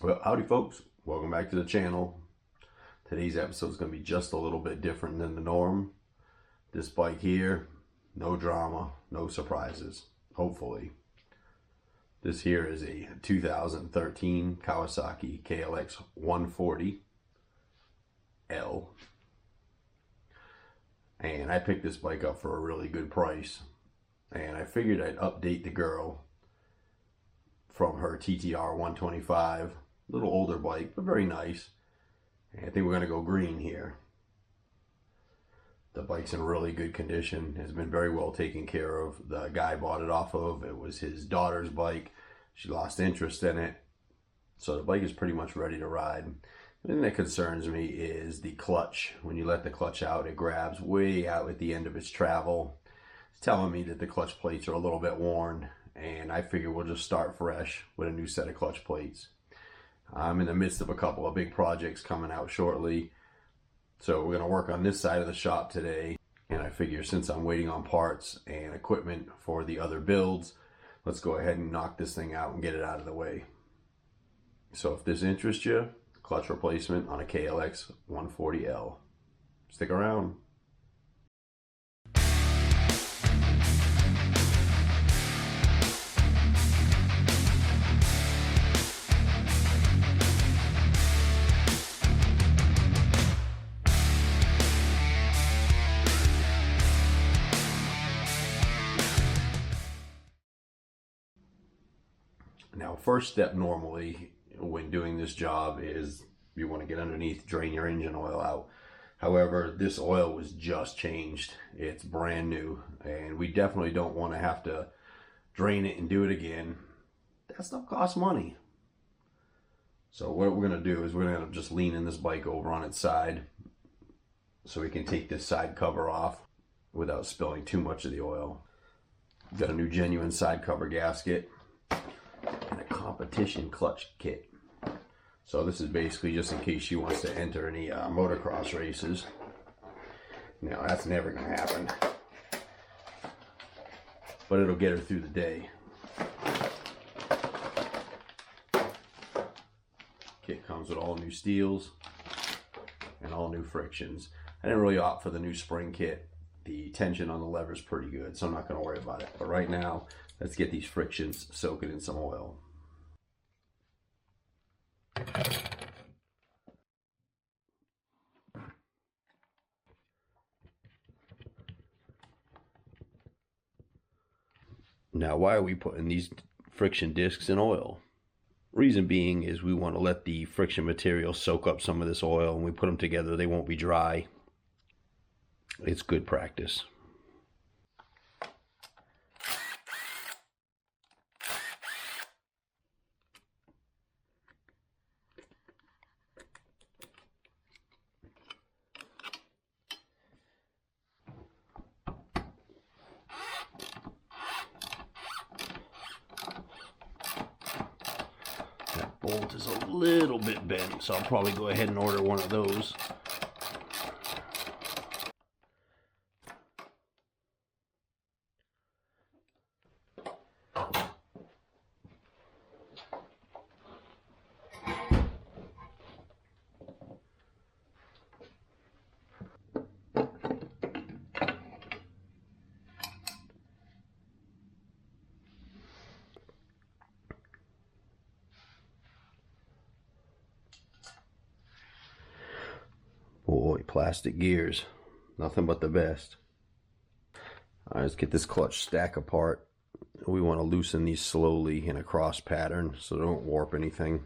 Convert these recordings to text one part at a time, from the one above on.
Well, howdy folks, welcome back to the channel. Today's episode is going to be just a little bit different than the norm. This bike here, no drama, no surprises, hopefully. This here is a 2013 Kawasaki KLX140L. And I picked this bike up for a really good price. And I figured I'd update the girl from her TTR 125. Little older bike, but very nice. And I think we're going to go green here. The bike's in really good condition. Has been very well taken care of. The guy bought it off of. It was his daughter's bike. She lost interest in it. So the bike is pretty much ready to ride. The thing that concerns me is the clutch. When you let the clutch out, it grabs way out at the end of its travel. It's telling me that the clutch plates are a little bit worn. And I figure we'll just start fresh with a new set of clutch plates. I'm in the midst of a couple of big projects coming out shortly. So we're going to work on this side of the shop today. And I figure since I'm waiting on parts and equipment for the other builds, let's go ahead and knock this thing out and get it out of the way. So if this interests you, clutch replacement on a KLX 140L. Stick around. Now, first step normally when doing this job is you want to get underneath, drain your engine oil out. However, this oil was just changed. It's brand new, and we definitely don't want to have to drain it and do it again. That stuff costs money. So what we're going to do is we're going to just lean in this bike over on its side so we can take this side cover off without spilling too much of the oil. Got a new genuine side cover gasket and a competition clutch kit. So this is basically just in case she wants to enter any motocross races. Now that's never going to happen, but it'll get her through the day. Kit comes with all new steels and all new frictions. I didn't really opt for the new spring kit. The tension on the lever is pretty good, so I'm not going to worry about it. But right now, let's get these frictions soaking in some oil. Now, why are we putting these friction discs in oil? Reason being is we want to let the friction material soak up some of this oil. When we put them together, they won't be dry. It's good practice. That bolt is a little bit bent, so I'll probably go ahead and order one of those. Boy, plastic gears, nothing but the best. All right, let's get this clutch stack apart. We want to loosen these slowly in a cross pattern so they don't warp anything.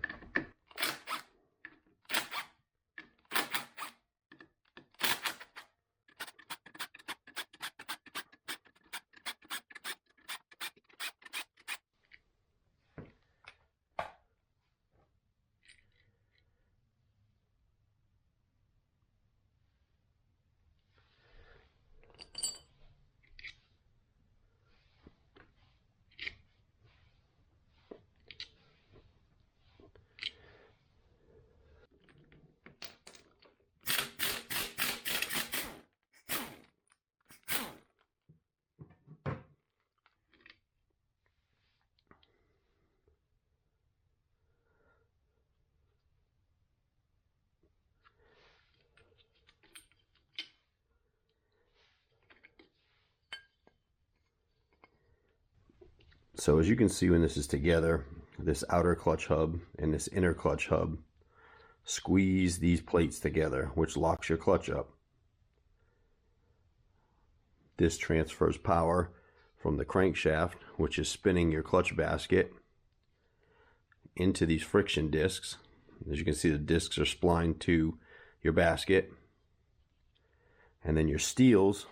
So as you can see, when this is together, this outer clutch hub and this inner clutch hub squeeze these plates together, which locks your clutch up. This transfers power from the crankshaft, which is spinning your clutch basket, into these friction discs. As you can see, the discs are splined to your basket, and then your steels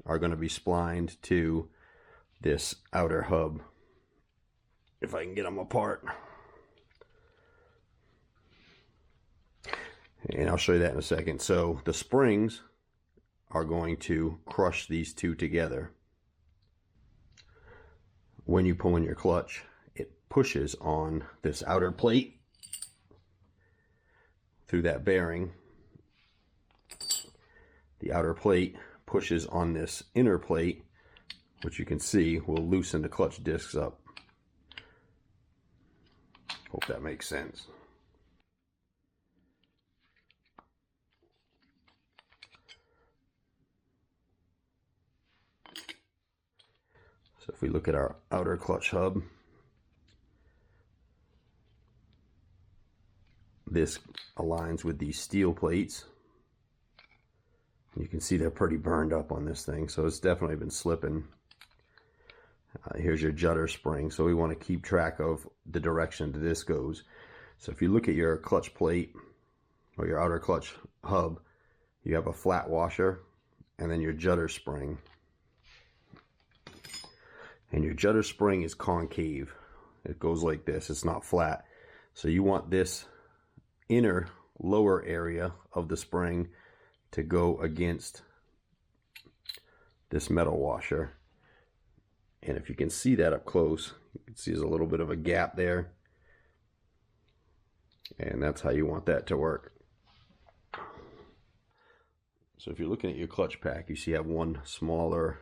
are going to be splined to this outer hub. If I can get them apart, and I'll show you that in a second. So the springs are going to crush these two together. When you pull in your clutch, it pushes on this outer plate through that bearing. The outer plate pushes on this inner plate, which you can see will loosen the clutch discs up. Hope that makes sense. So if we look at our outer clutch hub, this aligns with these steel plates. You can see they're pretty burned up on this thing, so it's definitely been slipping. Here's your judder spring, so we want to keep track of the direction that this goes. So if you look at your clutch plate or your outer clutch hub, you have a flat washer and then your judder spring. And your judder spring is concave. It goes like this, it's not flat. So you want this inner lower area of the spring to go against this metal washer. And if you can see that up close, you can see there's a little bit of a gap there. And that's how you want that to work. So if you're looking at your clutch pack, you see you have one smaller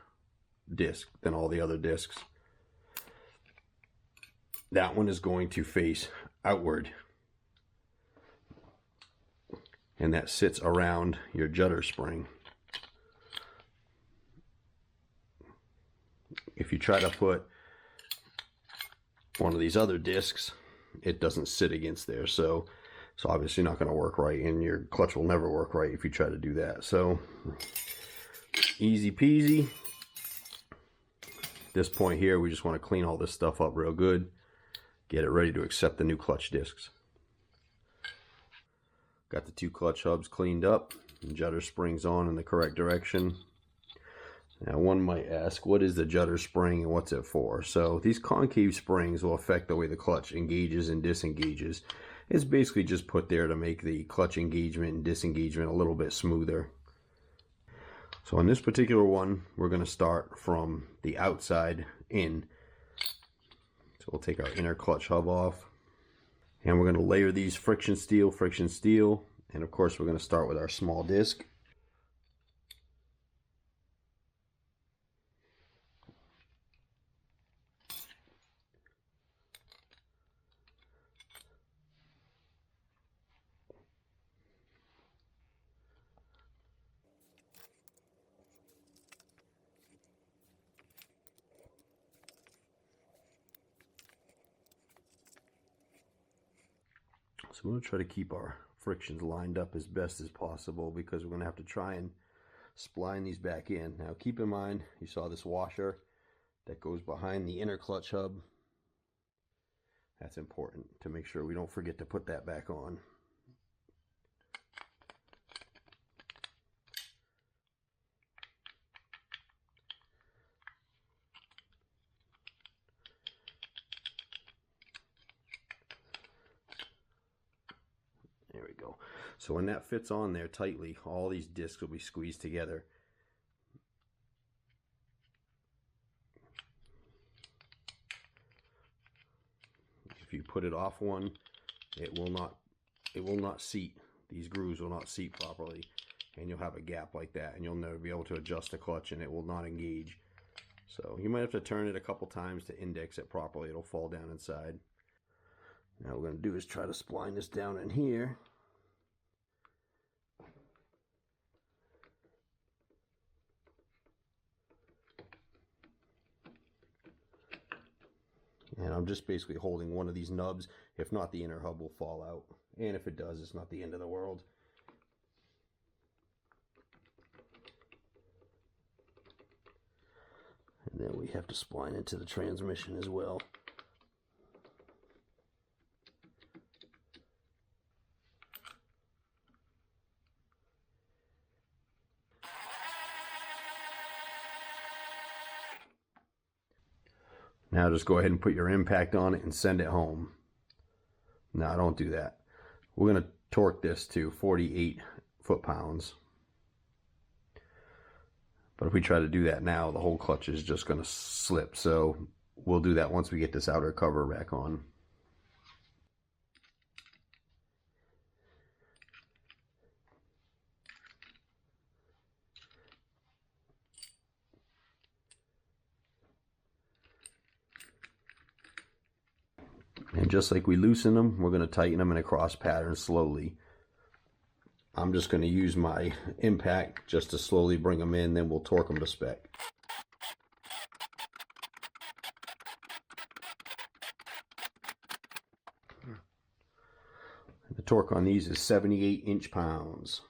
disc than all the other discs. That one is going to face outward, and that sits around your judder spring. If you try to put one of these other discs, it doesn't sit against there, so it's obviously not going to work right, and your clutch will never work right if you try to do that. So easy peasy. At this point here, we just want to clean all this stuff up real good, get it ready to accept the new clutch discs. Got the two clutch hubs cleaned up, and judder springs on in the correct direction. Now one might ask, what is the judder spring and what's it for? So these concave springs will affect the way the clutch engages and disengages. It's basically just put there to make the clutch engagement and disengagement a little bit smoother. So on this particular one, we're going to start from the outside in. So we'll take our inner clutch hub off, and we're going to layer these friction steel, and of course we're going to start with our small disc. So we're going to try to keep our frictions lined up as best as possible, because we're going to have to try and spline these back in. Now keep in mind, you saw this washer that goes behind the inner clutch hub. That's important to make sure we don't forget to put that back on. There we go. So when that fits on there tightly, all these discs will be squeezed together. If you put it off one, it will not seat. These grooves will not seat properly, and you'll have a gap like that, and you'll never be able to adjust the clutch, and it will not engage. So you might have to turn it a couple times to index it properly. It'll fall down inside. Now what we're going to do is try to spline this down in here. I'm just basically holding one of these nubs. If not, the inner hub will fall out. And if it does, it's not the end of the world. And then we have to spline into the transmission as well. Now just go ahead and put your impact on it and send it home. No, don't do that. We're going to torque this to 48 foot-pounds. But if we try to do that now, the whole clutch is just going to slip. So we'll do that once we get this outer cover back on. And just like we loosen them, we're going to tighten them in a cross pattern slowly. I'm just going to use my impact just to slowly bring them in, then we'll torque them to spec. The torque on these is 78 inch-pounds.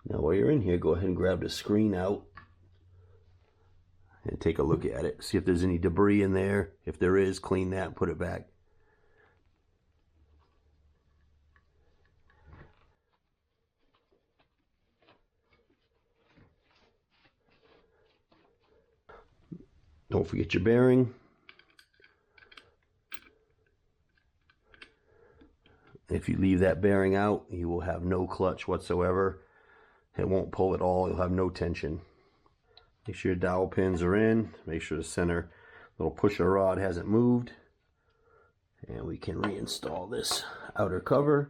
Now while you're in here, go ahead and grab the screen out and take a look at it. See if there's any debris in there. If there is, clean that and put it back. Don't forget your bearing. If you leave that bearing out, you will have no clutch whatsoever. It won't pull at all. You'll have no tension. Make sure your dowel pins are in. Make sure the center little pusher rod hasn't moved. And we can reinstall this outer cover.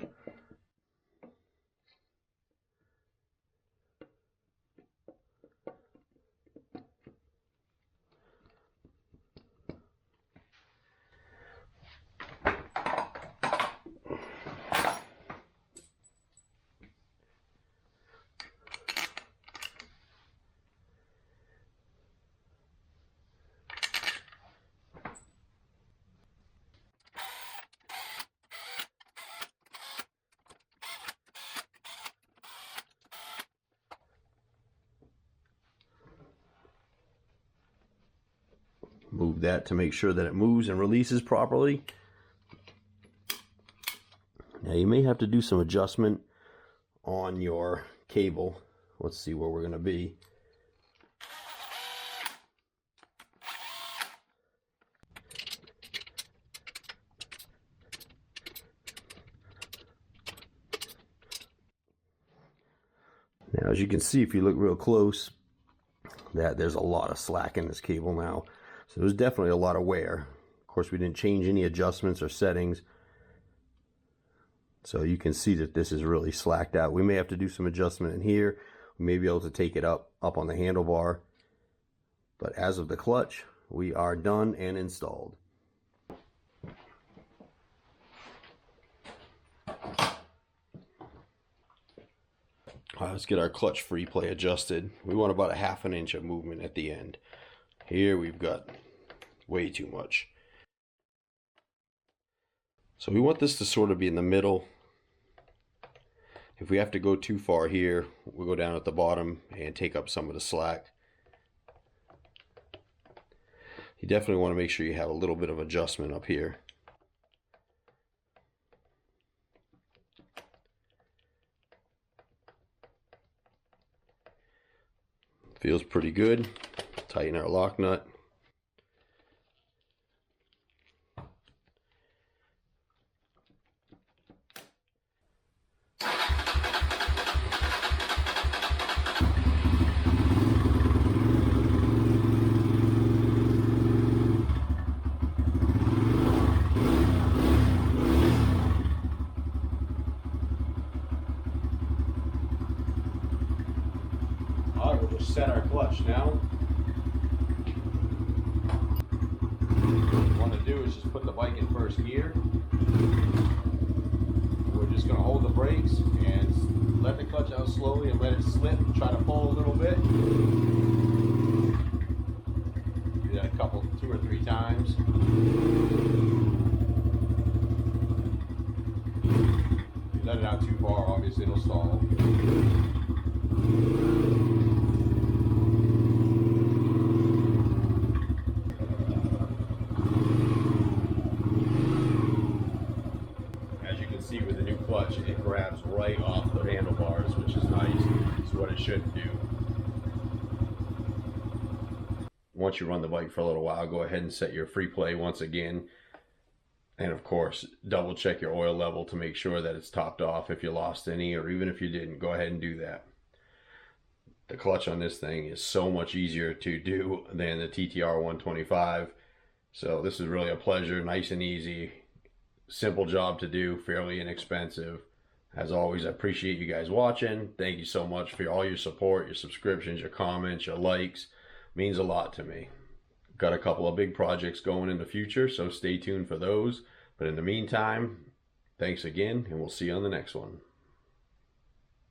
Move that to make sure that it moves and releases properly. Now you may have to do some adjustment on your cable. Let's see where we're going to be. Now as you can see, if you look real close, that there's a lot of slack in this cable now. So there's definitely a lot of wear. Of course, we didn't change any adjustments or settings. So you can see that this is really slacked out. We may have to do some adjustment in here. We may be able to take it up on the handlebar. But as of the clutch, we are done and installed. Let's get our clutch free play adjusted. We want about a ½ inch of movement at the end. Here we've got way too much. So we want this to sort of be in the middle. If we have to go too far here, we'll go down at the bottom and take up some of the slack. You definitely want to make sure you have a little bit of adjustment up here. Feels pretty good. Tighten our lock nut. Alright, we'll just set our clutch now. What we want to do is just put the bike in first gear. We're just going to hold the brakes and let the clutch out slowly and let it slip. Try to pull a little bit. Do that a couple, 2 or 3 times. If you let it out too far, obviously it'll stall. See, with the new clutch, it grabs right off the handlebars, which is nice. It's what it should do. Once you run the bike for a little while, go ahead and set your free play once again. And of course, double check your oil level to make sure that it's topped off. If you lost any, or even if you didn't, go ahead and do that. The clutch on this thing is so much easier to do than the TTR 125. So this is really a pleasure, nice and easy. Simple job to do, fairly inexpensive. As always, I appreciate you guys watching. Thank you so much for all your support, your subscriptions, your comments, your likes. It means a lot to me. Got a couple of big projects going in the future, so stay tuned for those. But in the meantime, thanks again, and we'll see you on the next one.